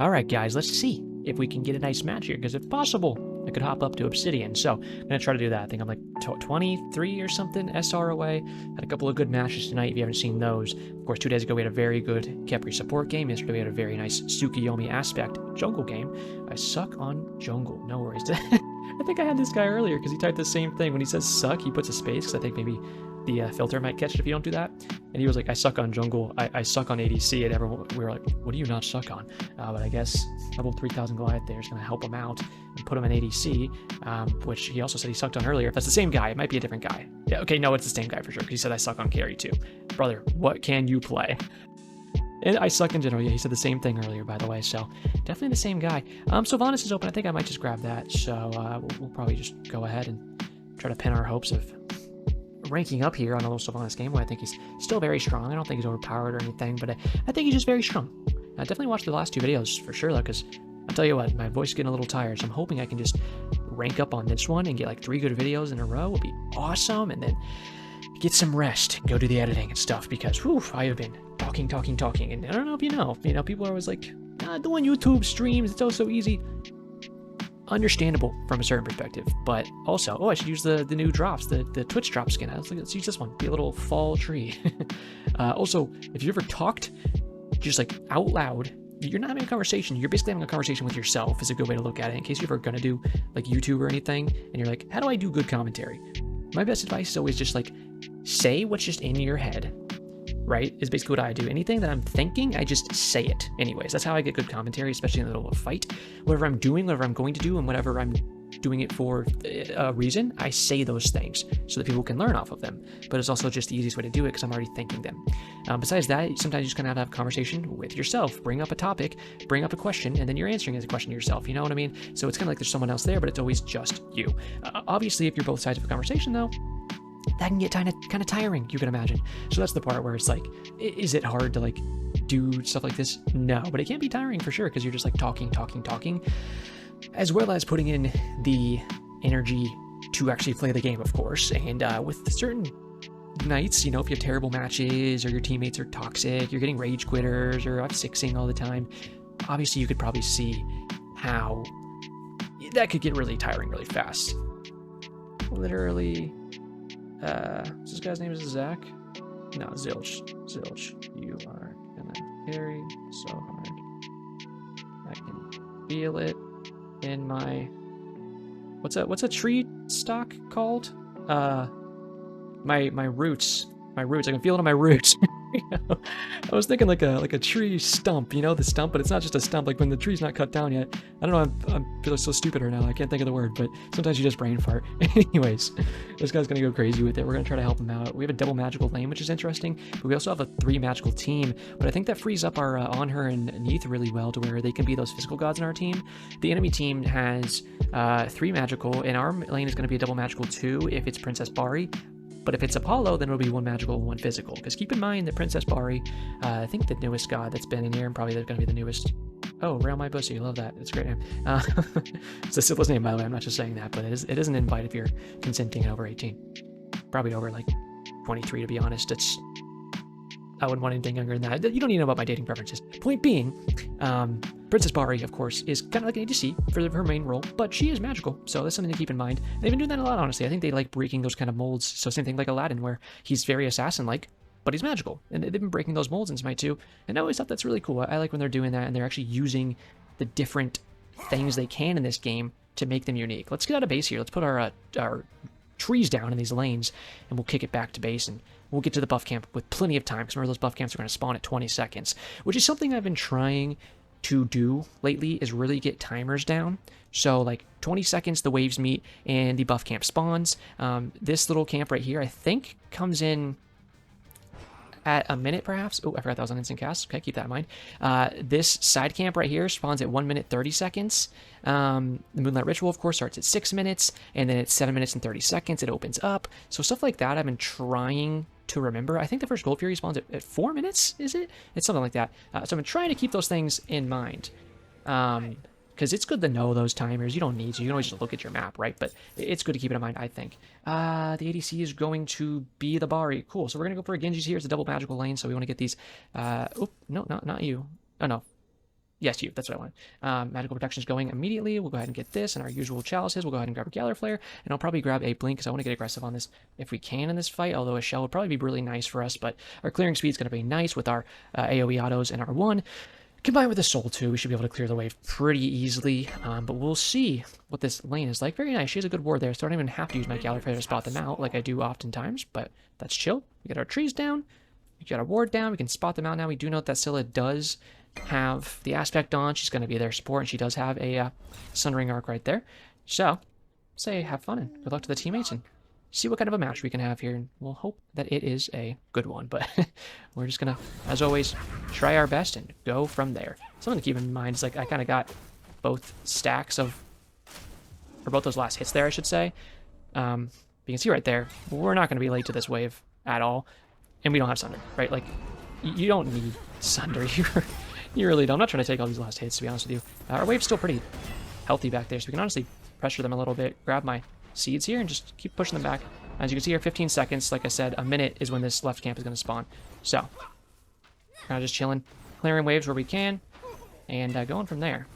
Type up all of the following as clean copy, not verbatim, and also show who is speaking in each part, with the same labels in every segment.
Speaker 1: Alright guys, let's see if we can get a nice match here, because if possible, I could hop up to Obsidian. So, I'm going to try to do that. I think I'm like 23 or something SR away. Had a couple of good matches tonight if you haven't seen those. Of course, 2 days ago we had a very good Khepri support game. Yesterday we had a very nice Tsukiyomi aspect jungle game. I suck on jungle, no worries. I think I had this guy earlier because he typed the same thing. When he says suck, he puts a space because I think maybe the filter might catch it if you don't do that. And he was like, I suck on jungle, I suck on ADC, and everyone, we were like, what do you not suck on? But I guess level 3000 Goliath there is going to help him out and put him in ADC, which he also said he sucked on earlier. If that's the same guy, it might be a different guy. Yeah, okay, no, it's the same guy for sure, because he said I suck on carry too. Brother, what can you play? And I suck in general. Yeah, he said the same thing earlier, by the way, so definitely the same guy. Sylvanus is open. I think I might just grab that, so we'll probably just go ahead and try to pin our hopes of ranking up here on a little Sylvanus game, where I think he's still very strong. I don't think he's overpowered or anything, but I think he's just very strong. I definitely watched the last 2 videos for sure, though, because I'll tell you what, my voice is getting a little tired, so I'm hoping I can just rank up on this one and get like 3 good videos in a row. Would be awesome, and then get some rest, go do the editing and stuff, because whew, I have been talking, and I don't know if you know, people are always like, doing YouTube streams, it's all so easy. Understandable from a certain perspective, but also, I should use the new drops, the Twitch drop skin. Let's use this one, be a little fall tree. Also, if you ever talked just like out loud, you're not having a conversation, you're basically having a conversation with yourself, is a good way to look at it, in case you're ever gonna do like YouTube or anything, and you're like, how do I do good commentary? My best advice is always just like, say what's just in your head, right? Is basically what I do. Anything that I'm thinking, I just say it anyways. That's how I get good commentary, especially in the middle of a fight. Whatever I'm doing, whatever I'm going to do, and whatever I'm doing it for a reason, I say those things so that people can learn off of them. But it's also just the easiest way to do it because I'm already thinking them. Besides that, sometimes you just kind of have a conversation with yourself. Bring up a topic, bring up a question, and then you're answering as a question to yourself. You know what I mean? So it's kind of like there's someone else there, but it's always just you. Obviously, if you're both sides of a conversation, though, that can get kind of tiring, you can imagine. So that's the part where it's like, is it hard to like do stuff like this? No, but it can be tiring for sure, because you're just like talking, as well as putting in the energy to actually play the game, of course. And with certain nights, if you have terrible matches, or your teammates are toxic, you're getting rage quitters, or F6ing all the time, obviously you could probably see how that could get really tiring really fast. Literally, this guy's name is Zach? No, Zilch. You are gonna carry so hard. I can feel it in my... What's a tree stock called? My roots. I can feel it on my roots. I was thinking like a tree stump, the stump, but it's not just a stump, like when the tree's not cut down yet. I don't know, I'm feeling so stupid right now, I can't think of the word, but sometimes you just brain fart. Anyways, this guy's gonna go crazy with it. We're gonna try to help him out. We have a double magical lane, which is interesting, but we also have a 3 magical team, but I think that frees up our Onher and Neith really well to where they can be those physical gods in our team. The enemy team has 3 magical, and our lane is gonna be a double magical 2 if it's Princess Bari. But if it's Apollo, then it'll be 1 magical, 1 physical. Because keep in mind that Princess Bari, I think the newest god that's been in here, and probably going to be the newest. Oh, Rail My Pussy, love that. It's a great name. It's the simplest name, by the way. I'm not just saying that, but it is an invite if you're consenting over 18. Probably over like 23, to be honest. I wouldn't want anything younger than that. You don't need to know about my dating preferences. Point being, Princess Bari, of course, is kind of like an ADC for her main role, but she is magical, so that's something to keep in mind. They've been doing that a lot, honestly. I think they like breaking those kind of molds, so same thing like Aladdin, where he's very assassin-like, but he's magical, and they've been breaking those molds in SMITE too, and I always thought that's really cool. I like when they're doing that, and they're actually using the different things they can in this game to make them unique. Let's get out of base here. Let's put our trees down in these lanes, and we'll kick it back to base, and we'll get to the buff camp with plenty of time, because remember, those buff camps are going to spawn at 20 seconds, which is something I've been trying to do lately, is really get timers down. So like 20 seconds the waves meet and the buff camp spawns. This little camp right here I think comes in at a minute perhaps. Oh, I forgot that was on instant cast. Okay, keep that in mind. This side camp right here spawns at 1 minute 30 seconds. The Moonlight Ritual, of course, starts at 6 minutes, and then it's 7 minutes and 30 seconds. It opens up. So stuff like that I've been trying to remember. I think the first Gold Fury spawns at 4 minutes, is it? It's something like that. So I've been trying to keep those things in mind. Because it's good to know those timers. You don't need to. You can always just look at your map, right? But it's good to keep it in mind, I think. The ADC is going to be the Bari. Cool. So we're going to go for a Genji's here. It's a double magical lane, so we want to get these... oh, no, not you. Oh, no. Yes, you. That's what I want. Magical protection is going immediately. We'll go ahead and get this and our usual chalices. We'll go ahead and grab a Galler Flare, and I'll probably grab a Blink because I want to get aggressive on this if we can in this fight, although a Shell would probably be really nice for us, but our clearing speed is going to be nice with our AoE autos and our 1. Combined with the Soul 2, we should be able to clear the wave pretty easily, but we'll see what this lane is like. Very nice. She has a good ward there, so I don't even have to use my Galler Flare to spot them out like I do oftentimes, but that's chill. We get our trees down. We got our ward down. We can spot them out now. We do note that Scylla does have the aspect on. She's going to be their support, and she does have a Sundering Arc right there. So, say have fun and good luck to the teammates and see what kind of a match we can have here. And we'll hope that it is a good one. But we're just going to, as always, try our best and go from there. Something to keep in mind is like I kind of got both stacks of, or both those last hits there, I should say. You can see right there, we're not going to be late to this wave at all. And we don't have Sunder, right? Like, you don't need Sunder. You really don't. I'm not trying to take all these last hits, to be honest with you. Our wave's still pretty healthy back there, so we can honestly pressure them a little bit, grab my seeds here, and just keep pushing them back. As you can see here, 15 seconds. Like I said, a minute is when this left camp is going to spawn. So, kind of just chilling, clearing waves where we can, and going from there.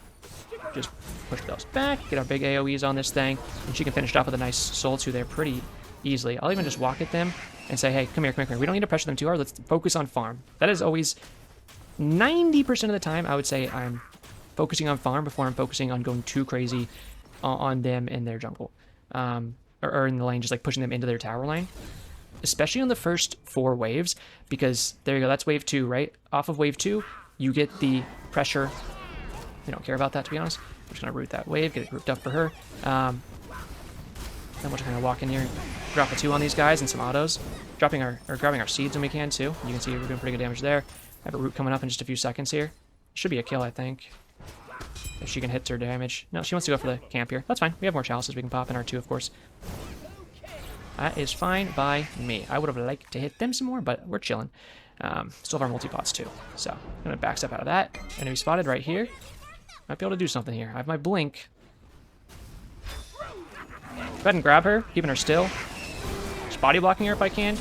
Speaker 1: Just push those back, get our big AoEs on this thing, and she can finish it off with a nice Soul 2 there pretty easily. I'll even just walk at them and say, hey, come here, come here, come here. We don't need to pressure them too hard. Let's focus on farm. That is always 90% of the time, I would say I'm focusing on farm before I'm focusing on going too crazy on them in their jungle. Or in the lane, just like pushing them into their tower line. Especially on the first 4 waves, because there you go, that's wave 2, right? Off of wave 2, you get the pressure. We don't care about that, to be honest. We're just going to root that wave, get it grouped up for her. Then we'll just kind of walk in here and drop a 2 on these guys and some autos. Grabbing our seeds when we can, too. You can see we're doing pretty good damage there. I have a root coming up in just a few seconds here. Should be a kill, I think. If she can hit her damage. No, she wants to go for the camp here. That's fine. We have more chalices we can pop in our 2, of course. That is fine by me. I would have liked to hit them some more, but we're chilling. Still have our multi-pots, too. So, I'm going to backstep out of that. Enemy spotted right here. Might be able to do something here. I have my blink. Go ahead and grab her, keeping her still. Just body blocking her if I can.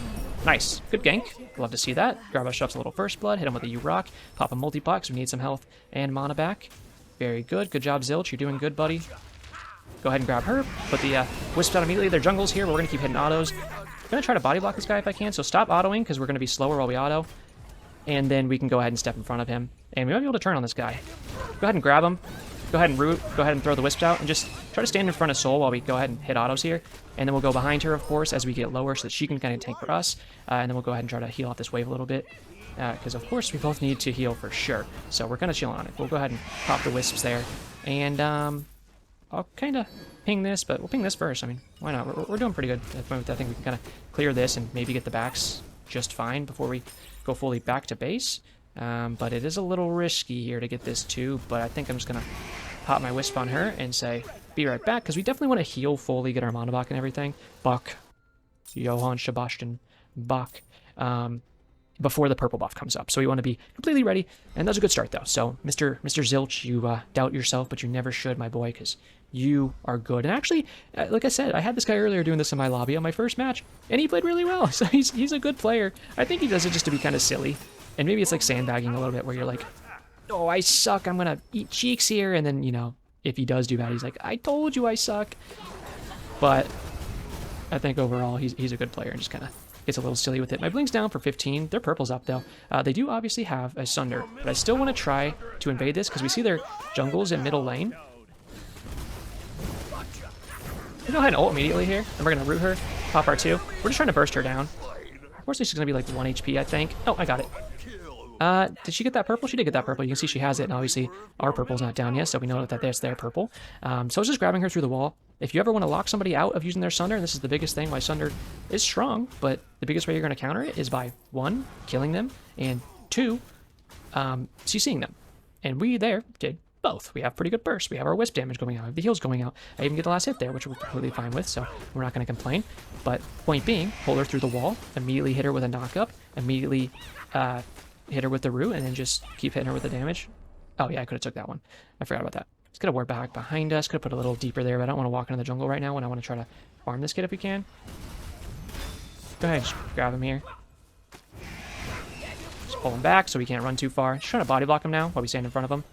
Speaker 1: Nice. Good gank. Love to see that. Grab us shoves a little first blood, hit him with a U-Rock, pop a multi-pot because we need some health and mana back. Very good. Good job, Zilch. You're doing good, buddy. Go ahead and grab her. Put the wisps out immediately. Their jungle's here, but we're going to keep hitting autos. I'm going to try to body block this guy if I can, so stop autoing because we're going to be slower while we auto. And then we can go ahead and step in front of him. And we might be able to turn on this guy. Go ahead and grab him. Go ahead and root. Go ahead and throw the wisps out. And just try to stand in front of Soul while we go ahead and hit autos here. And then we'll go behind her, of course, as we get lower so that she can kind of tank for us. And then we'll go ahead and try to heal off this wave a little bit. Because, of course, we both need to heal for sure. So we're kind of chilling on it. We'll go ahead and pop the wisps there. And I'll kind of ping this, but we'll ping this first. I mean, why not? We're doing pretty good at the moment. I think we can kind of clear this and maybe get the backs just fine before we go fully back to base. But it is a little risky here to get this too. But I think I'm just going to pop my wisp on her and say, be right back. Because we definitely want to heal fully, get our mana back and everything. Buck. Johann Sebastian Bach. Before the purple buff comes up. So we want to be completely ready. And that's a good start, though. So, Mr. Zilch, you doubt yourself, but you never should, my boy, because you are good. And actually, like I said, I had this guy earlier doing this in my lobby on my first match, and he played really well. So he's a good player. I think he does it just to be kind of silly. And maybe it's like sandbagging a little bit, where you're like, oh, I suck. I'm going to eat cheeks here. And then, you know, if he does do bad, he's like, I told you I suck. But I think overall, he's a good player and just kind of gets a little silly with it. My blink's down for 15. Their purple's up, though. They do obviously have a Sunder, but I still want to try to invade this because we see their jungles in middle lane. We'll go ahead and ult immediately here, and we're going to root her, pop our 2. We're just trying to burst her down. Of course, she's going to be like 1 HP, I think. Oh, I got it. Did she get that purple? She did get that purple. You can see she has it, and obviously our purple's not down yet, so we know that that's their purple. So I was just grabbing her through the wall. If you ever want to lock somebody out of using their Sunder, and this is the biggest thing why Sunder is strong, but the biggest way you're going to counter it is by 1, killing them, and 2, CCing them. And we there did both. We have pretty good burst. We have our wisp damage going out. We have the heals going out. I even get the last hit there, which we're completely fine with, so we're not going to complain. But point being, pull her through the wall, immediately hit her with a knock-up, immediately hit her with the root, and then just keep hitting her with the damage. Oh yeah, I could have took that one. I forgot about that. Let's get a ward back behind us. Could have put a little deeper there, but I don't want to walk into the jungle right now when I want to try to farm this kid if we can. Go ahead, just grab him here. Just pull him back so he can't run too far. Just trying to body block him now while we stand in front of him.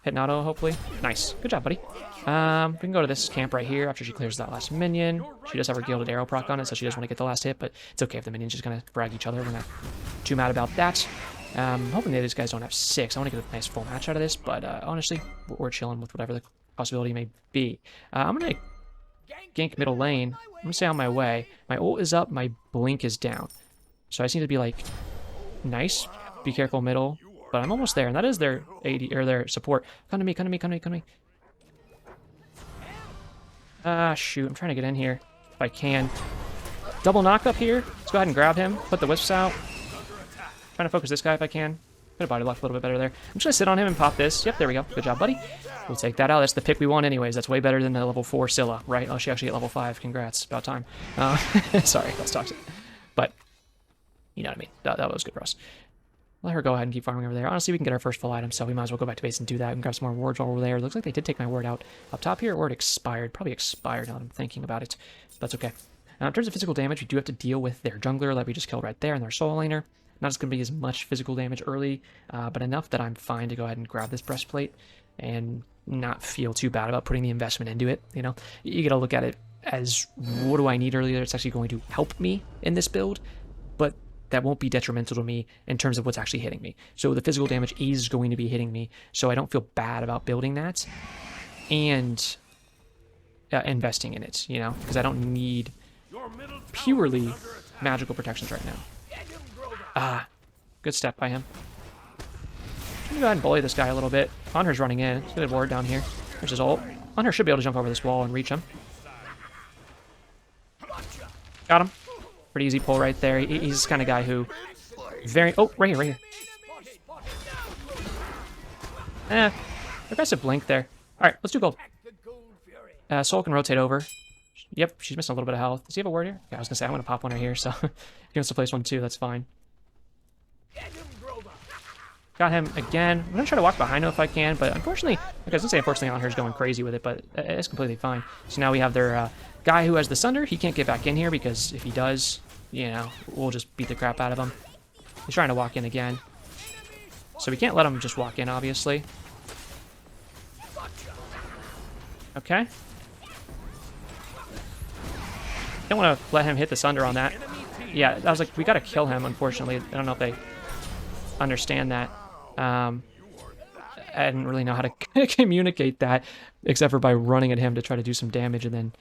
Speaker 1: Hit an auto, hopefully. Nice. Good job, buddy. We can go to this camp right here after she clears that last minion. She does have her Gilded Arrow proc on it, so she does want to get the last hit, but it's okay if the minions just kind of frag each other. We're not too mad about that. Hoping that these guys don't have 6. I want to get a nice full match out of this, but honestly, we're chilling with whatever the possibility may be. I'm going to gank middle lane. I'm going to stay on my way. My ult is up, my blink is down. So I just need to be like, nice, be careful middle, but I'm almost there, and that is their AD, or their support. Come to me, come to me, come to me, come to me. Ah, shoot, I'm trying to get in here, if I can. Double knock up here. Let's go ahead and grab him, put the wisps out. Trying to focus this guy if I can. Could have body blocked a little bit better there. I'm just going to sit on him and pop this. Yep, there we go. Good job, buddy. We'll take that out. That's the pick we want anyways. That's way better than the level 4 Scylla, right? Oh, she actually hit level 5. Congrats. About time. Sorry, that's toxic. But, you know what I mean. That was good for us. Let her go ahead and keep farming over there. Honestly, we can get our first full item, so we might as well go back to base and do that and grab some more wards while we're there. It looks like they did take my ward out up top here, or it expired. Probably expired now that I'm thinking about it. That's okay. In terms of physical damage, we do have to deal with their jungler that we just killed right there and their soul laner. Not going to be as much physical damage early, but enough that I'm fine to go ahead and grab this breastplate and not feel too bad about putting the investment into it. You know, you got to look at it as, what do I need early that's actually going to help me in this build, but that won't be detrimental to me in terms of what's actually hitting me. So the physical damage is going to be hitting me, so I don't feel bad about building that and investing in it, you know, because I don't need purely magical protections right now. Ah, good step by him. I'm gonna go ahead and bully this guy a little bit. Honher's running in. He's got a ward down here. There's his ult. Honher should be able to jump over this wall and reach him. Got him. Pretty easy pull right there. He's the kind of guy who very... Oh, right here, right here. Aggressive blink there. Alright, let's do gold. Soul can rotate over. Yep, she's missing a little bit of health. Does he have a ward here? Yeah, I was going to say, I'm going to pop one right here, so if he wants to place one too, that's fine. Got him again. I'm going to try to walk behind him if I can, but unfortunately, like I was going to say, unfortunately, Honher's going crazy with it, but it's completely fine. So now we have their guy who has the Sunder. He can't get back in here because if he does, you know, we'll just beat the crap out of him. He's trying to walk in again. So we can't let him just walk in, obviously. Okay. Don't want to let him hit the Sunder on that. Yeah, I was like, we got to kill him, unfortunately. I don't know if they understand that. I didn't really know how to communicate that, except for by running at him to try to do some damage and then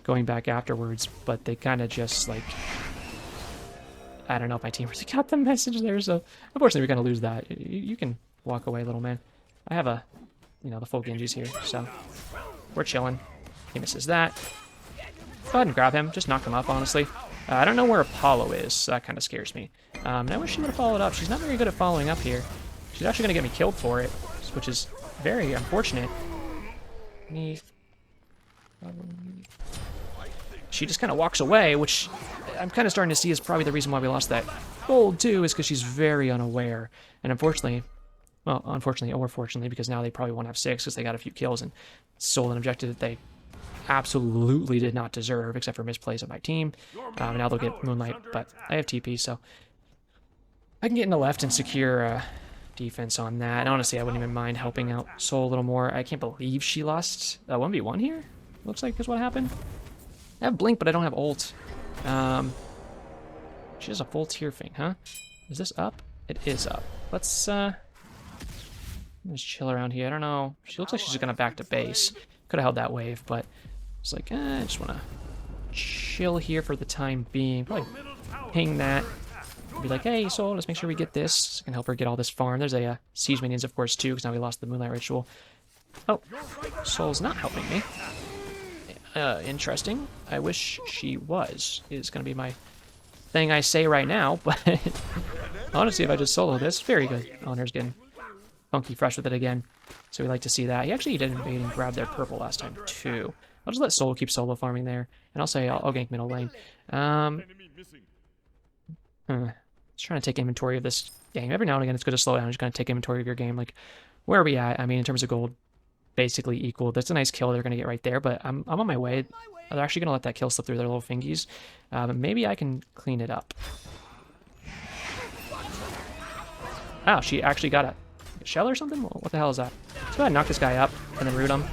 Speaker 1: going back afterwards. But they kind of just, like... I don't know if my team really got the message there, so... Unfortunately, we're going to lose that. You can walk away, little man. I have a... You know, the full Genji's here, so... We're chilling. He misses that. Go ahead and grab him. Just knock him up, honestly. I don't know where Apollo is, so that kind of scares me. And I wish she would have followed up. She's not very good at following up here. She's actually going to get me killed for it, which is very unfortunate. She just kind of walks away, which I'm kind of starting to see is probably the reason why we lost that gold, too, is because she's very unaware. And unfortunately, well, unfortunately or fortunately, because now they probably won't have 6 because they got a few kills and stole an objective that they absolutely did not deserve, except for misplays of my team. Now they'll get Moonlight, but I have TP, so I can get in the left and secure defense on that. And honestly, I wouldn't even mind helping out Soul a little more. I can't believe she lost 1v1 here. Looks like is what happened. I have Blink, but I don't have ult. She has a full tier thing, huh? Is this up? It is up. Let's just chill around here. I don't know. She looks like she's gonna back to base. Could have held that wave, but it's like, I just want to chill here for the time being. Probably ping that. Be like, hey, Soul, let's make sure we get this. I can help her get all this farm. There's a Siege Minions, of course, too, because now we lost the Moonlight Ritual. Oh, Soul's not helping me. Interesting. I wish she was. Is going to be my thing I say right now, but honestly, if I just solo this, very good. Honher's getting funky fresh with it again. So we like to see that. He actually did invade and grab their purple last time, too. I'll just let Soul keep solo farming there. And I'll say I'll gank middle lane. Just trying to take inventory of this game. Every now and again, it's good to slow down. Just kind of take inventory of your game. Like, where are we at? I mean, in terms of gold, basically equal. That's a nice kill they're going to get right there, but I'm on my way. They're actually going to let that kill slip through their little fingies. Maybe I can clean it up. Oh, she actually got a shell or something? What the hell is that? Let's go ahead and knock this guy up and then root him.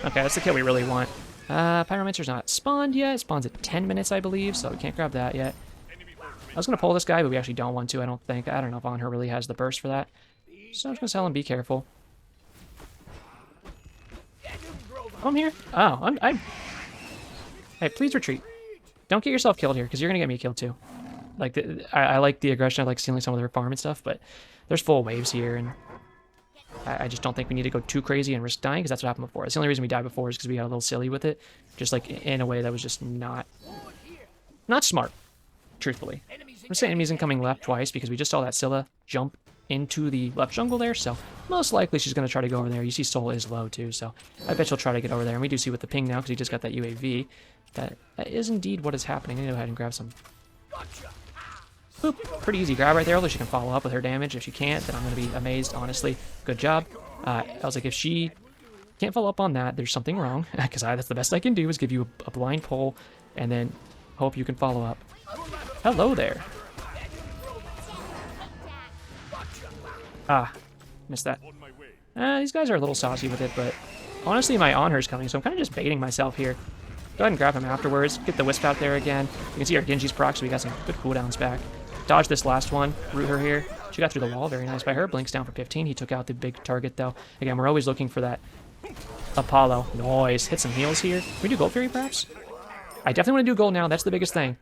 Speaker 1: Okay, that's the kill we really want. Pyromancer's not spawned yet. It spawns at 10 minutes, I believe, so we can't grab that yet. I was going to pull this guy, but we actually don't want to, I don't think. I don't know if on her really has the burst for that. So I'm just going to tell him, be careful. I'm here. Oh, I'm... Hey, please retreat. Don't get yourself killed here, because you're going to get me killed too. Like, I like the aggression. I like stealing some of their farm and stuff, but there's full waves here, and I just don't think we need to go too crazy and risk dying, because that's what happened before. That's the only reason we died before is because we got a little silly with it. Just, like, in a way that was just not smart, truthfully. I'm saying enemies incoming left twice, because we just saw that Scylla jump into the left jungle there, so most likely she's going to try to go over there. You see Soul is low, too, so I bet she'll try to get over there. And we do see with the ping now, because he just got that UAV, that is indeed what is happening. I need to go ahead and grab some... Boop. Pretty easy grab right there, although she can follow up with her damage. If she can't, then I'm going to be amazed, honestly. Good job. I was like, if she can't follow up on that, there's something wrong, because that's the best I can do is give you a blind pull, and then hope you can follow up. Hello there. Ah, missed that. These guys are a little saucy with it, but honestly, my Honor's coming, so I'm kind of just baiting myself here. Go ahead and grab him afterwards. Get the Wisp out there again. You can see our Genji's proc, so we got some good cooldowns back. Dodge this last one. Root her here. She got through the wall. Very nice by her. Blinks down for 15. He took out the big target, though. Again, we're always looking for that Apollo. Noise. Hit some heals here. Can we do Gold Fury, perhaps? I definitely want to do gold now. That's the biggest thing.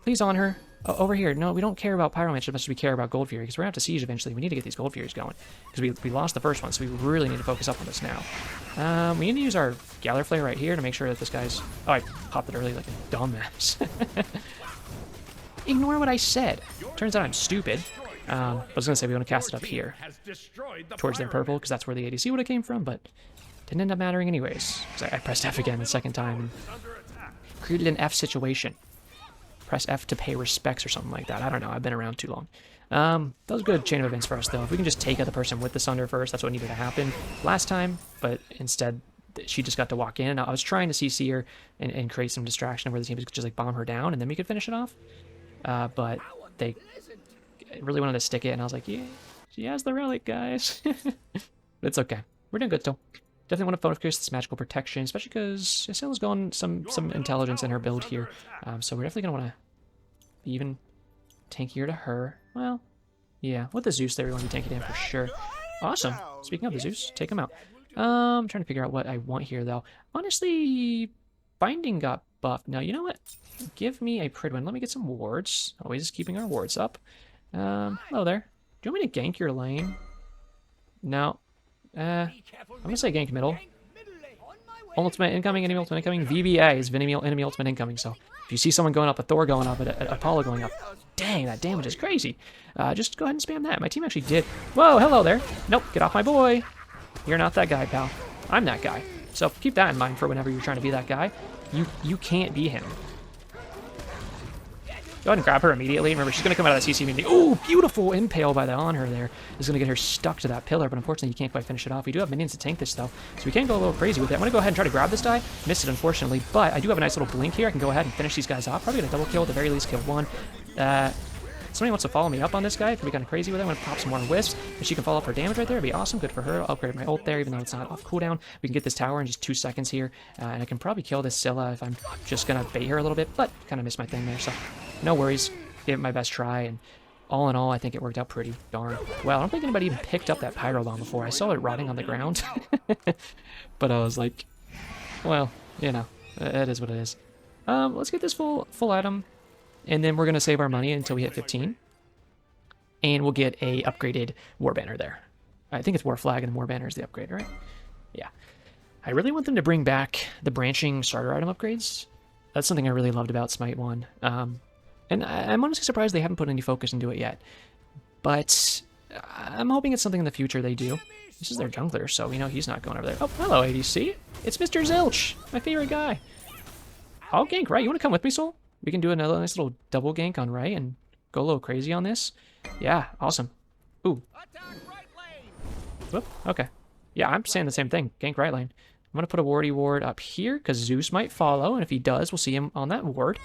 Speaker 1: Please on her. Oh, over here. No, we don't care about Pyromancer as much as we care about Gold Fury, because we're going to have to siege eventually. We need to get these Gold Furies going, because we lost the first one, so we really need to focus up on this now. We need to use our Gather Flare right here to make sure that this guy's... Oh, I popped it early like a dumbass. Ignore what I said. Turns out I'm stupid. I was going to say we want to cast it up here, towards their purple, because that's where the ADC would have came from, but didn't end up mattering anyways, because I pressed F again the second time and created an F situation. Press F to pay respects or something like that. I don't know. I've been around too long. That was a good chain of events for us, though. If we can just take out the person with the Sunder first, that's what needed to happen last time, but instead she just got to walk in. I was trying to CC her and create some distraction where the team could just like bomb her down, and then we could finish it off. But they really wanted to stick it, and I was like, yeah, she has the relic, guys. But it's okay. We're doing good still. Definitely want to focus this magical protection, especially because Sylla's going some intelligence in her build here. So we're definitely going to want to be even tankier to her. Well, yeah, with the Zeus there, we want to be tanky to him for sure. Awesome. Speaking of the Zeus, take him out. I'm trying to figure out what I want here, though. Honestly, Binding got buffed. Now, you know what? Give me a Pridwin. Let me get some wards. Always keeping our wards up. Hello there. Do you want me to gank your lane? No. I'm gonna say gank middle. Ultimate incoming, enemy ultimate incoming. VBA is enemy ultimate incoming, so if you see someone going up, a Thor going up, a Apollo going up, dang, that damage is crazy. Just go ahead and spam that. My team actually did. Whoa, hello there. Nope, get off my boy. You're not that guy, pal. I'm that guy. So keep that in mind for whenever you're trying to be that guy. You can't be him. Go ahead and grab her immediately. Remember, she's going to come out of that CC immediately. Oh, beautiful impale by the Honor there. Is going to get her stuck to that pillar, but unfortunately you can't quite finish it off. We do have minions to tank this, though, so we can go a little crazy with it. I'm going to go ahead and try to grab this guy. Missed it, unfortunately, but I do have a nice little blink here. I can go ahead and finish these guys off. Probably going to double kill, at the very least kill one. Somebody wants to follow me up on this guy. It can be kind of crazy with it. I'm going to pop some more wisps. If she can follow up her damage right there, it'd be awesome. Good for her. I'll upgrade my ult there, even though it's not off cooldown. We can get this tower in just 2 seconds here, and I can probably kill this Scylla if I'm just going to bait her a little bit, but kind of missed my thing there, so no worries. Gave it my best try, and all in all, I think it worked out pretty darn well. I don't think anybody even picked up that Pyro Bomb before. I saw it rotting on the ground, but I was like, well, you know, it is what it is. Let's get this full item, and then we're going to save our money until we hit 15, and we'll get a upgraded War Banner there. I think it's War Flag, and War Banner is the upgrade, right? Yeah. I really want them to bring back the branching starter item upgrades. That's something I really loved about SMITE 1. And I'm honestly surprised they haven't put any focus into it yet. But I'm hoping it's something in the future they do. This is their jungler, so we know he's not going over there. Oh, hello, ADC. It's Mr. Zilch, my favorite guy. I'll gank right. You want to come with me, Soul? We can do another nice little double gank on right and go a little crazy on this. Yeah, awesome. Ooh. Whoop, okay. Yeah, I'm saying the same thing. Gank right lane. I'm going to put a wardy ward up here because Zeus might follow, and if he does, we'll see him on that ward.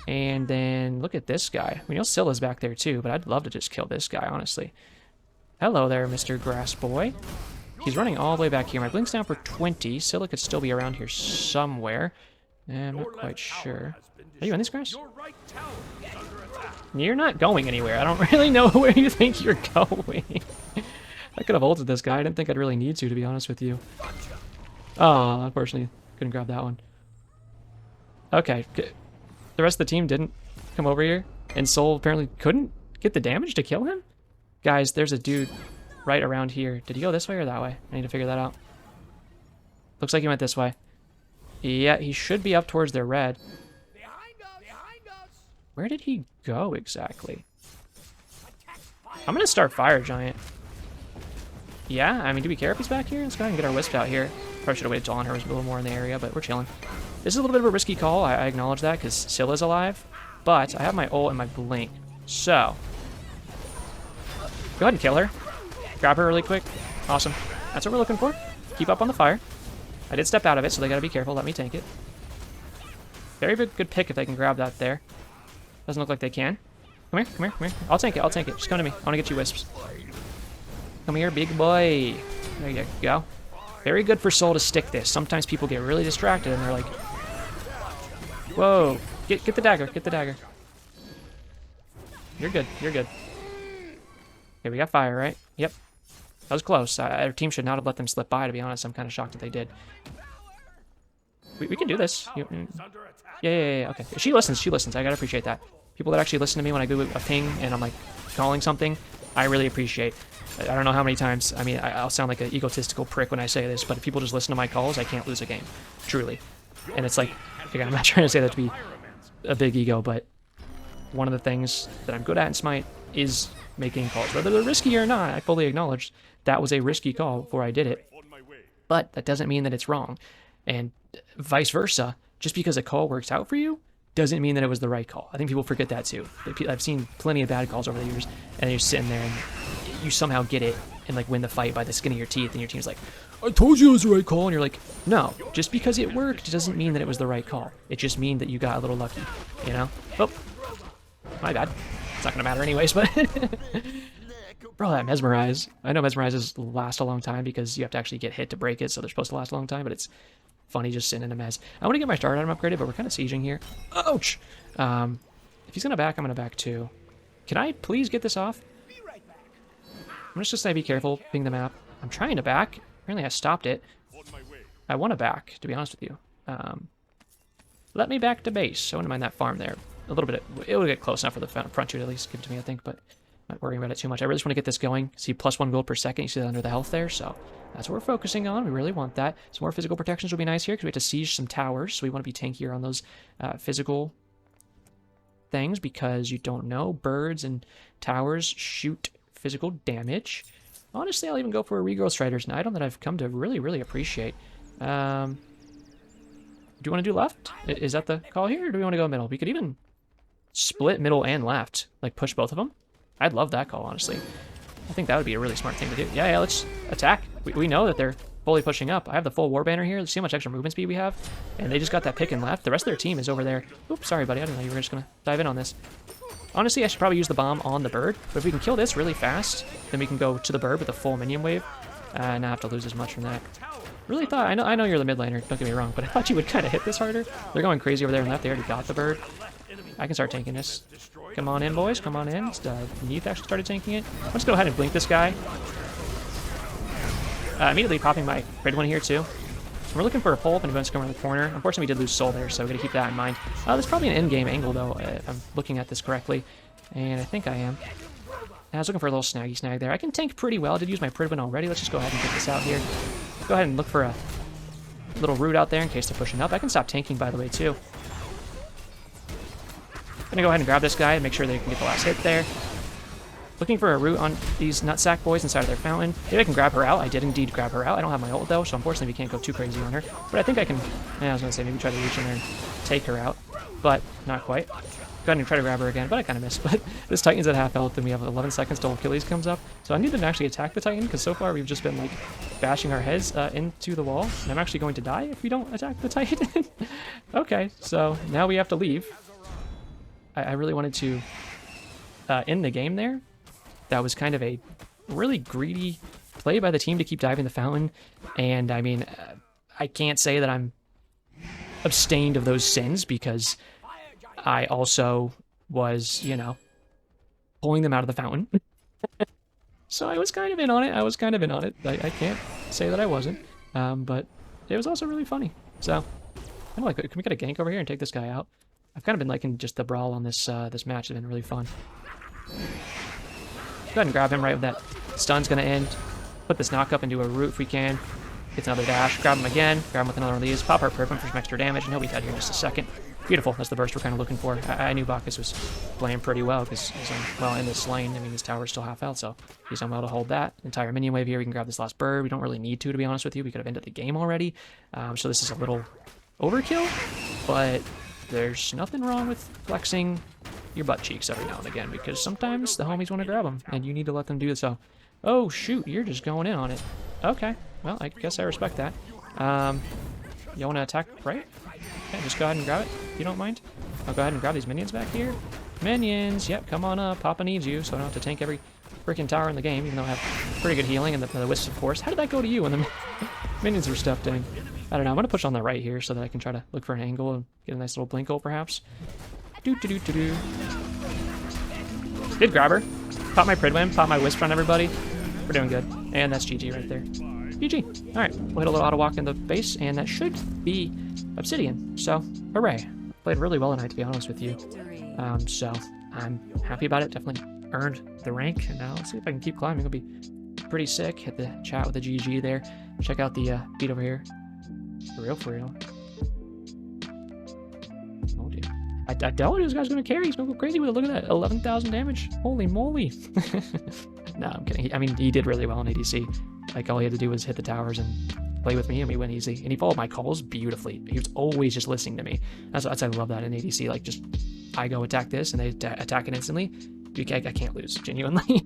Speaker 1: And then look at this guy. We know Scylla's back there too, but I'd love to just kill this guy, honestly. Hello there, Mr. Grass Boy. He's running all the way back here. My blink's down for 20. Scylla could still be around here somewhere. I'm not quite sure. Are you in this grass? You're not going anywhere. I don't really know where you think you're going. I could have ulted this guy. I didn't think I'd really need to be honest with you. Oh, unfortunately, couldn't grab that one. Okay, the rest of the team didn't come over here, and Soul apparently couldn't get the damage to kill him? Guys, there's a dude right around here. Did he go this way or that way? I need to figure that out. Looks like he went this way. Yeah, he should be up towards their red. Where did he go exactly? I'm gonna start Fire Giant. Yeah, I mean, do we care if he's back here? Let's go ahead and get our Wisp out here. Probably should have waited till Honor was a little more in the area, but we're chilling. This is a little bit of a risky call. I acknowledge that because Scylla's alive, but I have my ult and my blink. So, go ahead and kill her. Grab her really quick. Awesome. That's what we're looking for. Keep up on the fire. I did step out of it, so they gotta be careful. Let me tank it. Very good pick if they can grab that there. Doesn't look like they can. Come here, come here, come here. I'll tank it, I'll tank it. Just come to me. I want to get you wisps. Come here, big boy. There you go. Very good for Soul to stick this. Sometimes people get really distracted and they're like, whoa, get the dagger, get the dagger. You're good, you're good. Okay, we got fire, right? Yep. That was close. Our team should not have let them slip by, to be honest. I'm kind of shocked that they did. We can do this. Yeah, okay. She listens, I gotta appreciate that. People that actually listen to me when I do a ping and I'm like calling something, I really appreciate. I don't know how many times, I mean, I'll sound like an egotistical prick when I say this, but if people just listen to my calls, I can't lose a game. Truly. And it's like, again, I'm not trying to say that to be a big ego, but one of the things that I'm good at in Smite is making calls. Whether they're risky or not, I fully acknowledge that was a risky call before I did it. But that doesn't mean that it's wrong. And vice versa, just because a call works out for you, doesn't mean that it was the right call. I think people forget that too. I've seen plenty of bad calls over the years, and you're sitting there and you somehow get it and like win the fight by the skin of your teeth, and your team's like, I told you it was the right call, and you're like, no, just because it worked doesn't mean that it was the right call. It just means that you got a little lucky, you know? Oh, my bad. It's not gonna matter anyways, but bro, that Mesmerize. I know Mesmerizes last a long time because you have to actually get hit to break it, so they're supposed to last a long time, but it's funny just sitting in a mess. I want to get my start item upgraded, but we're kind of sieging here. Ouch! If he's gonna back, I'm gonna back too. Can I please get this off? I'm just gonna say be careful, ping the map. I'm trying to back. Apparently I stopped it. I want to back, to be honest with you. Let me back to base. I wouldn't mind that farm there. A little bit. It would get close enough for the front two to at least give it to me, I think, but I'm not worrying about it too much. I really just want to get this going. See +1 gold per second. You see that under the health there, so that's what we're focusing on. We really want that. Some more physical protections will be nice here because we have to siege some towers, so we want to be tankier on those physical things because you don't know, birds and towers shoot physical damage. Honestly, I'll even go for a Regrowth Strider's an item that I've come to really, really appreciate. Do you want to do left? Is that the call here, or do we want to go middle? We could even split middle and left, like push both of them. I'd love that call, honestly. I think that would be a really smart thing to do. Yeah, let's attack. We know that they're fully pushing up. I have the full war banner here. See how much extra movement speed we have? And they just got that pick and left. The rest of their team is over there. Oops, sorry, buddy. I didn't know you were just going to dive in on this. Honestly, I should probably use the bomb on the bird, but if we can kill this really fast, then we can go to the bird with a full minion wave, and not have to lose as much from that. Really thought, I know you're the mid laner, don't get me wrong, but I thought you would kind of hit this harder. They're going crazy over there on left. They already got the bird. I can start tanking this. Come on in, boys. Come on in. Neith actually started tanking it. Let's go ahead and blink this guy. Immediately popping my red one here, too. So we're looking for a pull up and events come around the corner. Unfortunately, we did lose Soul there, so we got to keep that in mind. There's probably an in-game angle, though, if I'm looking at this correctly. And I think I am. I was looking for a little snaggy snag there. I can tank pretty well. I did use my Pridwin already. Let's just go ahead and get this out here. Go ahead and look for a little root out there in case they're pushing up. I can stop tanking, by the way, too. I'm going to go ahead and grab this guy and make sure they can get the last hit there. Looking for a root on these nutsack boys inside of their fountain. Maybe I can grab her out. I did indeed grab her out. I don't have my ult, though, so unfortunately we can't go too crazy on her. But I think I can... Yeah, I was going to say maybe try to reach in there and take her out. But not quite. Go ahead and try to grab her again, but I kind of missed. But this Titan's at half health, and we have 11 seconds till Achilles comes up. So I need to actually attack the Titan, because so far we've just been, like, bashing our heads into the wall. And I'm actually going to die if we don't attack the Titan. Okay, so now we have to leave. I really wanted to end the game there. That was kind of a really greedy play by the team to keep diving the fountain. And I mean, I can't say that I'm abstained of those sins because I also was, you know, pulling them out of the fountain. So I was kind of in on it. I can't say that I wasn't. But it was also really funny. So, I don't like, can we get a gank over here and take this guy out? I've kind of been liking just the brawl on this this match. It's been really fun. Go ahead and grab him right with that. Stun's going to end. Put this knock up into a root if we can. Gets another dash. Grab him again. Grab him with another one of these. Pop our Perp for some extra damage, and he'll be dead here in just a second. Beautiful. That's the burst we're kind of looking for. I knew Bacchus was playing pretty well because he's well in this lane. I mean, his tower's still half health, so he's done well to hold that. Entire minion wave here. We can grab this last bird. We don't really need to be honest with you. We could have ended the game already. So this is a little overkill, but there's nothing wrong with flexing your butt cheeks every now and again because sometimes the homies want to grab them, and you need to let them do so. Oh, shoot. You're just going in on it. Okay. Well, I guess I respect that. You want to attack right? Okay, just go ahead and grab it, if you don't mind. I'll go ahead and grab these minions back here. Minions! Yep, come on up. Papa needs you, so I don't have to tank every freaking tower in the game, even though I have pretty good healing and the wisps, of course. How did that go to you when the minions were stuffed in? I don't know. I'm going to push on the right here so that I can try to look for an angle and get a nice little blink hole, perhaps. Do-do-do-do-do. Did grab her. Pop my Pridwin, pop my wisp on everybody. We're doing good. And that's GG right there. GG. Alright, we'll hit a little auto walk in the base, and that should be Obsidian. So, hooray. Played really well tonight, to be honest with you. So, I'm happy about it. Definitely earned the rank. And now let's see if I can keep climbing. It'll be pretty sick. Hit the chat with the GG there. Check out the beat over here. For real, for real. Oh, dear. I told you this guy's going to carry. He's going to go crazy with it. Look at that. 11,000 damage. Holy moly. No, I'm kidding. I mean, he did really well in ADC. Like, all he had to do was hit the towers and play with me, and we went easy. And he followed my calls beautifully. He was always just listening to me. That's I love that in ADC. Like, just, I go attack this, and they attack it instantly. I can't lose, genuinely.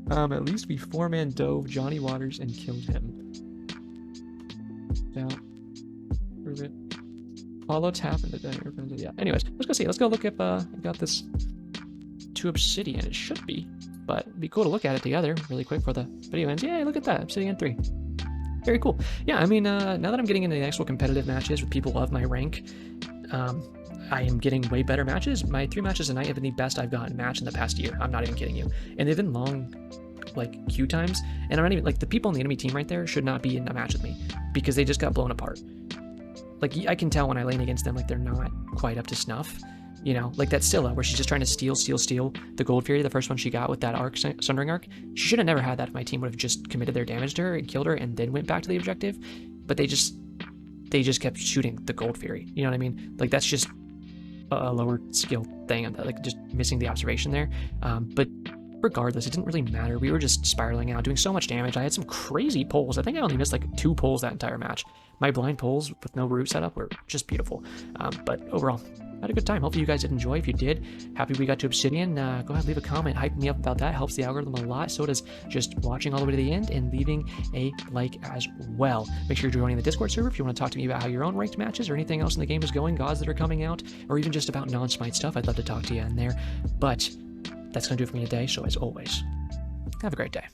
Speaker 1: At least we 4-man dove Johnny Waters and killed him. Yeah. Prove it. Follow tap into the yeah. Anyways, let's go see. Let's go look if I got this to Obsidian. It should be. But it'd be cool to look at it together really quick for the video ends. Yeah, look at that. Obsidian 3. Very cool. Yeah, I mean, now that I'm getting into the actual competitive matches with people of my rank, I am getting way better matches. My 3 matches a night have been the best I've gotten match in the past year. I'm not even kidding you. And they've been long, like, queue times. And I'm not even, like, the people on the enemy team right there should not be in a match with me because they just got blown apart. Like, I can tell when I lane against them, like, they're not quite up to snuff. You know, like that Scylla, where she's just trying to steal the Gold Fury, the first one she got with that arc, Sundering Arc. She should have never had that if my team would have just committed their damage to her and killed her and then went back to the objective. But they just kept shooting the Gold Fury. You know what I mean? Like, that's just a lower skill thing, like just missing the observation there. But regardless, it didn't really matter. We were just spiraling out, doing so much damage. I had some crazy pulls. I think I only missed like 2 pulls that entire match. My blind pulls with no root setup were just beautiful. But overall, I had a good time. Hopefully you guys did enjoy. If you did, happy we got to Obsidian. Go ahead, leave a comment, hype me up about that. Helps the algorithm a lot. So does just watching all the way to the end and leaving a like as well. Make sure you're joining the Discord server if you want to talk to me about how your own ranked matches or anything else in the game is going, gods that are coming out, or even just about non-Smite stuff. I'd love to talk to you in there. But that's going to do it for me today. So as always, have a great day.